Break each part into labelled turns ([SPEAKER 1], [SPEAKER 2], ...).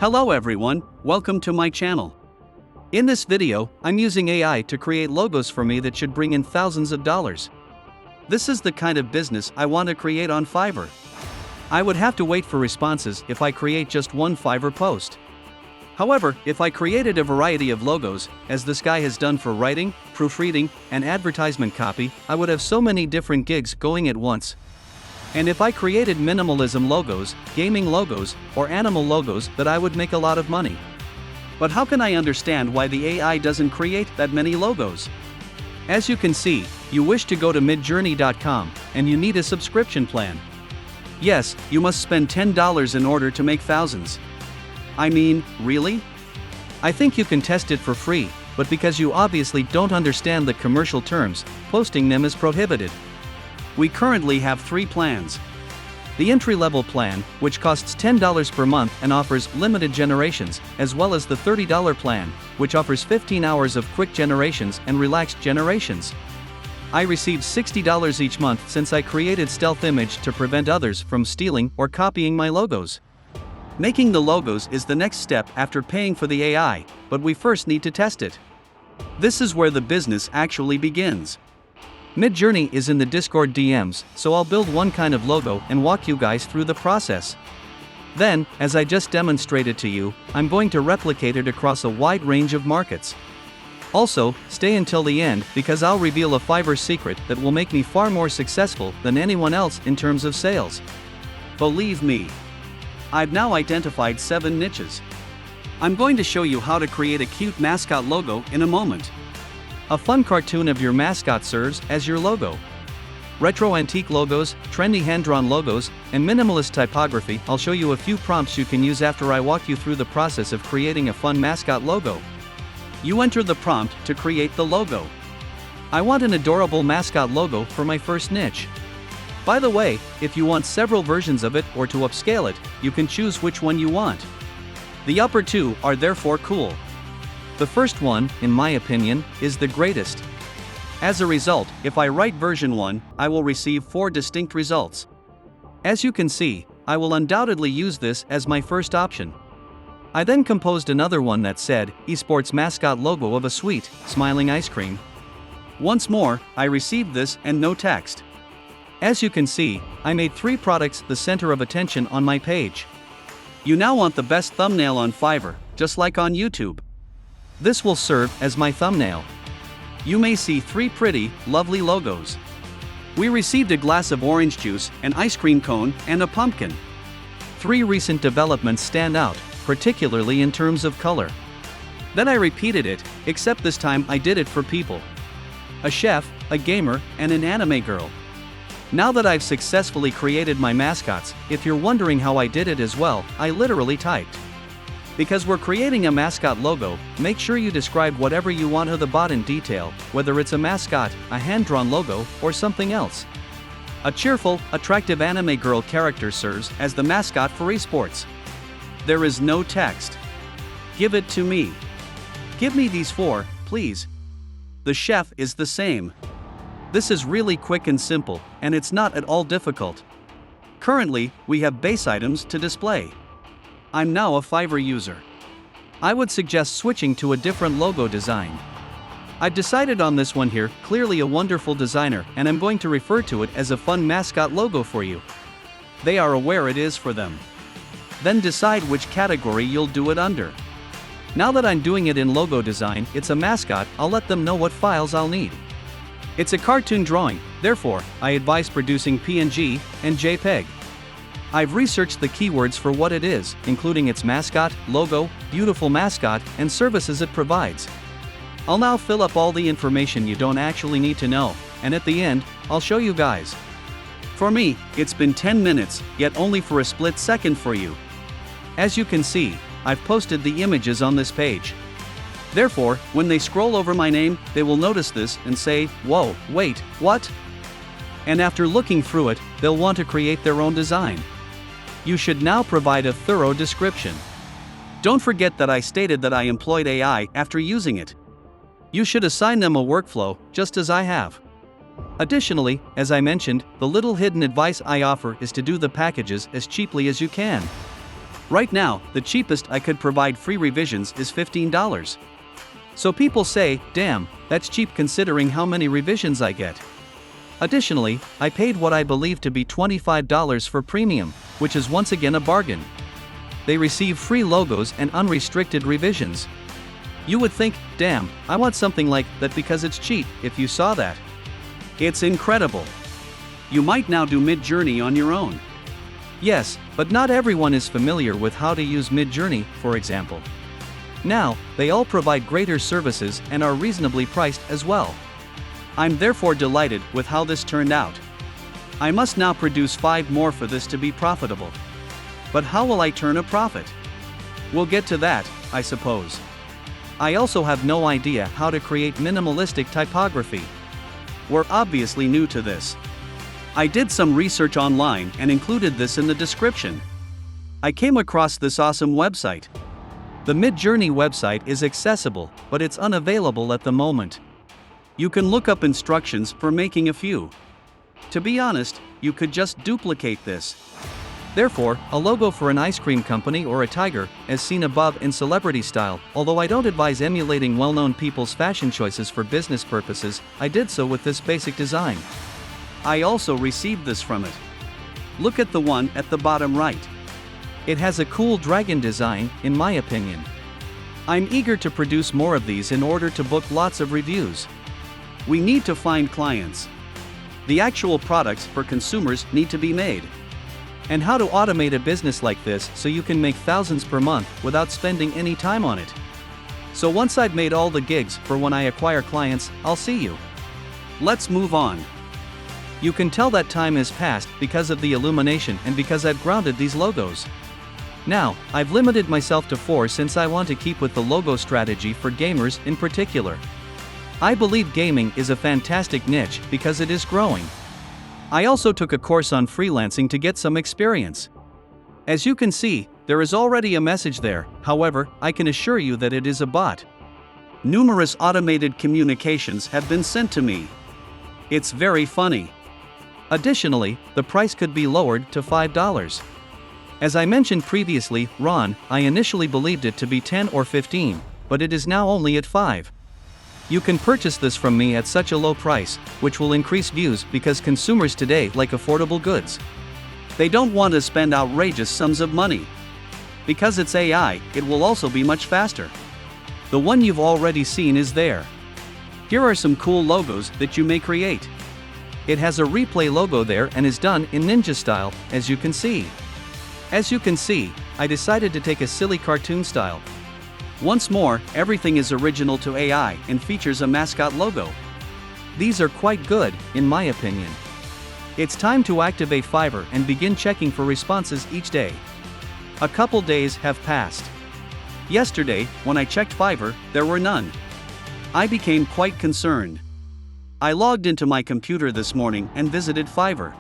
[SPEAKER 1] Hello everyone, welcome to my channel. In this video, I'm using AI to create logos for me that should bring in thousands of dollars. This is the kind of business I want to create on Fiverr. I would have to wait for responses if I create just one Fiverr post. However, if I created a variety of logos, as this guy has done for writing, proofreading, and advertisement copy, I would have so many different gigs going at once. And if I created minimalism logos, gaming logos, or animal logos, that I would make a lot of money. But how can I understand why the AI doesn't create that many logos? As you can see, you wish to go to midjourney.com, and you need a subscription plan. Yes, you must spend $10 in order to make thousands. I mean, really? I think you can test it for free, but because you obviously don't understand the commercial terms, posting them is prohibited. We currently have 3 plans. The entry-level plan, which costs $10 per month and offers limited generations, as well as the $30 plan, which offers 15 hours of quick generations and relaxed generations. I received $60 each month since I created Stealth Image to prevent others from stealing or copying my logos. Making the logos is the next step after paying for the AI, but we first need to test it. This is where the business actually begins. Midjourney is in the Discord DMs, so I'll build one kind of logo and walk you guys through the process. Then, as I just demonstrated to you, I'm going to replicate it across a wide range of markets. Also, stay until the end because I'll reveal a Fiverr secret that will make me far more successful than anyone else in terms of sales. Believe me. I've now identified 7 niches. I'm going to show you how to create a cute mascot logo in a moment. A fun cartoon of your mascot serves as your logo. Retro antique logos, trendy hand-drawn logos, and minimalist typography. I'll show you a few prompts you can use after I walk you through the process of creating a fun mascot logo. You enter the prompt to create the logo. I want an adorable mascot logo for my first niche. By the way, if you want several versions of it or to upscale it, you can choose which one you want. The upper 2 are therefore cool. The first one, in my opinion, is the greatest. As a result, if I write version 1, I will receive 4 distinct results. As you can see, I will undoubtedly use this as my first option. I then composed another one that said, esports mascot logo of a sweet, smiling ice cream. Once more, I received this and no text. As you can see, I made 3 products the center of attention on my page. You now want the best thumbnail on Fiverr, just like on YouTube. This will serve as my thumbnail. You may see 3 pretty, lovely logos. We received a glass of orange juice, an ice cream cone, and a pumpkin. 3 recent developments stand out, particularly in terms of color. Then I repeated it, except this time I did it for people. A chef, a gamer, and an anime girl. Now that I've successfully created my mascots, if you're wondering how I did it as well, I literally typed. Because we're creating a mascot logo, make sure you describe whatever you want to the bot in detail, whether it's a mascot, a hand-drawn logo, or something else. A cheerful, attractive anime girl character serves as the mascot for esports. There is no text. Give it to me. Give me these 4, please. The chef is the same. This is really quick and simple, and it's not at all difficult. Currently, we have base items to display. I'm now a Fiverr user. I would suggest switching to a different logo design. I've decided on this one here, clearly a wonderful designer, and I'm going to refer to it as a fun mascot logo for you. They are aware it is for them. Then decide which category you'll do it under. Now that I'm doing it in logo design, it's a mascot, I'll let them know what files I'll need. It's a cartoon drawing, therefore, I advise producing PNG and JPEG. I've researched the keywords for what it is, including its mascot, logo, beautiful mascot, and services it provides. I'll now fill up all the information you don't actually need to know, and at the end, I'll show you guys. For me, it's been 10 minutes, yet only for a split second for you. As you can see, I've posted the images on this page. Therefore, when they scroll over my name, they will notice this and say, "Whoa, wait, what?" And after looking through it, they'll want to create their own design. You should now provide a thorough description. Don't forget that I stated that I employed AI after using it. You should assign them a workflow, just as I have. Additionally, as I mentioned, the little hidden advice I offer is to do the packages as cheaply as you can. Right now, the cheapest I could provide free revisions is $15. So people say, damn, that's cheap considering how many revisions I get. Additionally, I paid what I believe to be $25 for premium, which is once again a bargain. They receive free logos and unrestricted revisions. You would think, damn, I want something like that because it's cheap, if you saw that. It's incredible. You might now do Midjourney on your own. Yes, but not everyone is familiar with how to use Midjourney, for example. Now, they all provide greater services and are reasonably priced as well. I'm therefore delighted with how this turned out. I must now produce 5 more for this to be profitable. But how will I turn a profit? We'll get to that, I suppose. I also have no idea how to create minimalistic typography. We're obviously new to this. I did some research online and included this in the description. I came across this awesome website. The Midjourney website is accessible, but it's unavailable at the moment. You can look up instructions for making a few. To be honest, you could just duplicate this. Therefore, a logo for an ice cream company or a tiger, as seen above in celebrity style, although I don't advise emulating well-known people's fashion choices for business purposes, I did so with this basic design. I also received this from it. Look at the one at the bottom right. It has a cool dragon design, in my opinion. I'm eager to produce more of these in order to book lots of reviews. We need to find clients. The actual products for consumers need to be made. And how to automate a business like this so you can make thousands per month without spending any time on it. So once I've made all the gigs for when I acquire clients, I'll see you. Let's move on. You can tell that time has passed because of the illumination and because I've grounded these logos. Now, I've limited myself to 4 since I want to keep with the logo strategy for gamers in particular. I believe gaming is a fantastic niche because it is growing. I also took a course on freelancing to get some experience. As you can see, there is already a message there, however, I can assure you that it is a bot. Numerous automated communications have been sent to me. It's very funny. Additionally, the price could be lowered to $5. As I mentioned previously, Ron, I initially believed it to be 10 or 15, but it is now only at 5. You can purchase this from me at such a low price, which will increase views because consumers today like affordable goods. They don't want to spend outrageous sums of money. Because it's AI, it will also be much faster. The one you've already seen is there. Here are some cool logos that you may create. It has a replay logo there and is done in ninja style, as you can see. As you can see, I decided to take a silly cartoon style. Once more, everything is original to AI and features a mascot logo. These are quite good, in my opinion. It's time to activate Fiverr and begin checking for responses each day. A couple days have passed. Yesterday, when I checked Fiverr, there were none. I became quite concerned. I logged into my computer this morning and visited Fiverr.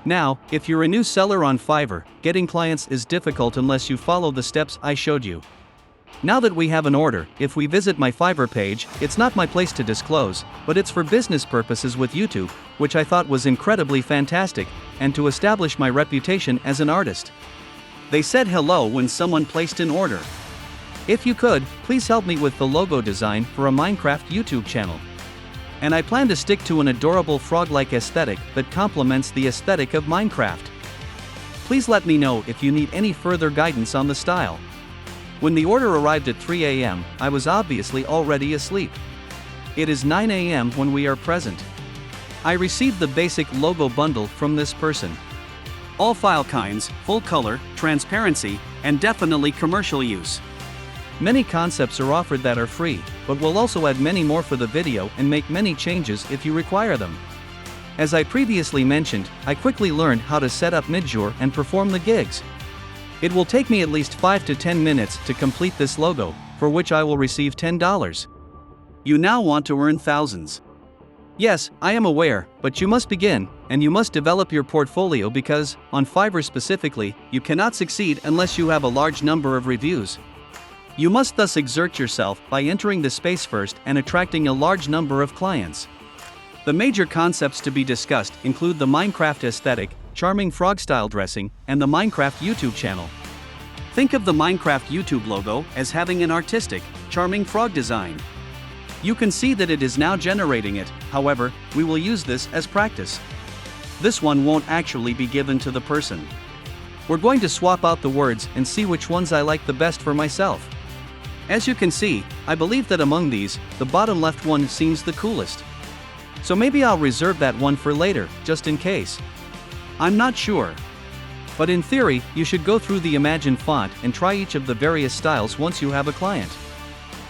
[SPEAKER 1] Now, if you're a new seller on Fiverr, getting clients is difficult unless you follow the steps I showed you. Now that we have an order, if we visit my Fiverr page, it's not my place to disclose, but it's for business purposes with YouTube, which I thought was incredibly fantastic, and to establish my reputation as an artist. They said hello when someone placed an order. If you could, please help me with the logo design for a Minecraft YouTube channel. And I plan to stick to an adorable frog-like aesthetic that complements the aesthetic of Minecraft. Please let me know if you need any further guidance on the style. When the order arrived at 3 a.m., I was obviously already asleep. It is 9 a.m. when we are present. I received the basic logo bundle from this person. All file kinds, full color, transparency, and definitely commercial use. Many concepts are offered that are free, but we'll also add many more for the video and make many changes if you require them. As I previously mentioned, I quickly learned how to set up Midjourney and perform the gigs. It will take me at least 5 to 10 minutes to complete this logo, for which I will receive $10. You now want to earn thousands. Yes, I am aware, but you must begin, and you must develop your portfolio because, on Fiverr specifically, you cannot succeed unless you have a large number of reviews. You must thus exert yourself by entering the space first and attracting a large number of clients. The major concepts to be discussed include the Minecraft aesthetic, charming frog-style dressing, and the Minecraft YouTube channel. Think of the Minecraft YouTube logo as having an artistic, charming frog design. You can see that it is now generating it, however, we will use this as practice. This one won't actually be given to the person. We're going to swap out the words and see which ones I like the best for myself. As you can see, I believe that among these, the bottom left one seems the coolest. So maybe I'll reserve that one for later, just in case. I'm not sure. But in theory, you should go through the Imagine font and try each of the various styles once you have a client.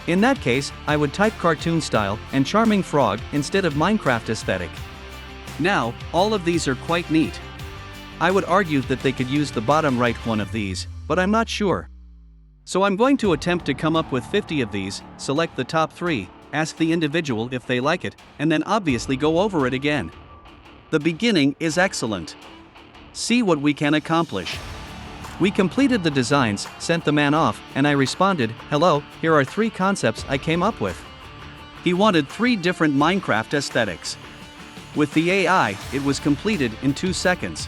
[SPEAKER 1] In that case, I would type cartoon style and charming frog instead of Minecraft aesthetic. Now, all of these are quite neat. I would argue that they could use the bottom right one of these, but I'm not sure. So I'm going to attempt to come up with 50 of these, select the top 3, ask the individual if they like it, and then obviously go over it again. The beginning is excellent. See what we can accomplish. We completed the designs, sent the man off, and I responded, "Hello, here are 3 concepts I came up with." He wanted 3 different Minecraft aesthetics. With the AI, it was completed in 2 seconds.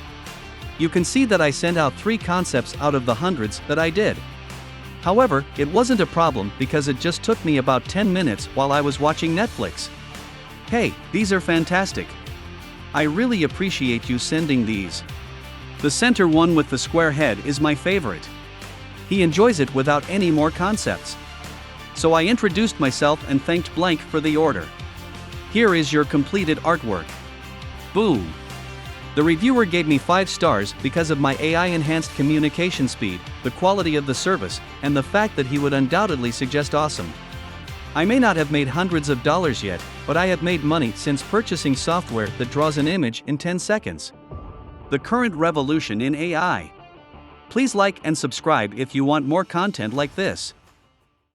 [SPEAKER 1] You can see that I sent out 3 concepts out of the hundreds that I did. However, it wasn't a problem because it just took me about 10 minutes while I was watching Netflix. Hey, these are fantastic. I really appreciate you sending these. The center one with the square head is my favorite. He enjoys it without any more concepts. So I introduced myself and thanked Blank for the order. Here is your completed artwork. Boom. The reviewer gave me 5 stars because of my AI-enhanced communication speed, the quality of the service, and the fact that he would undoubtedly suggest awesome. I may not have made hundreds of dollars yet, but I have made money since purchasing software that draws an image in 10 seconds. The current revolution in AI. Please like and subscribe if you want more content like this.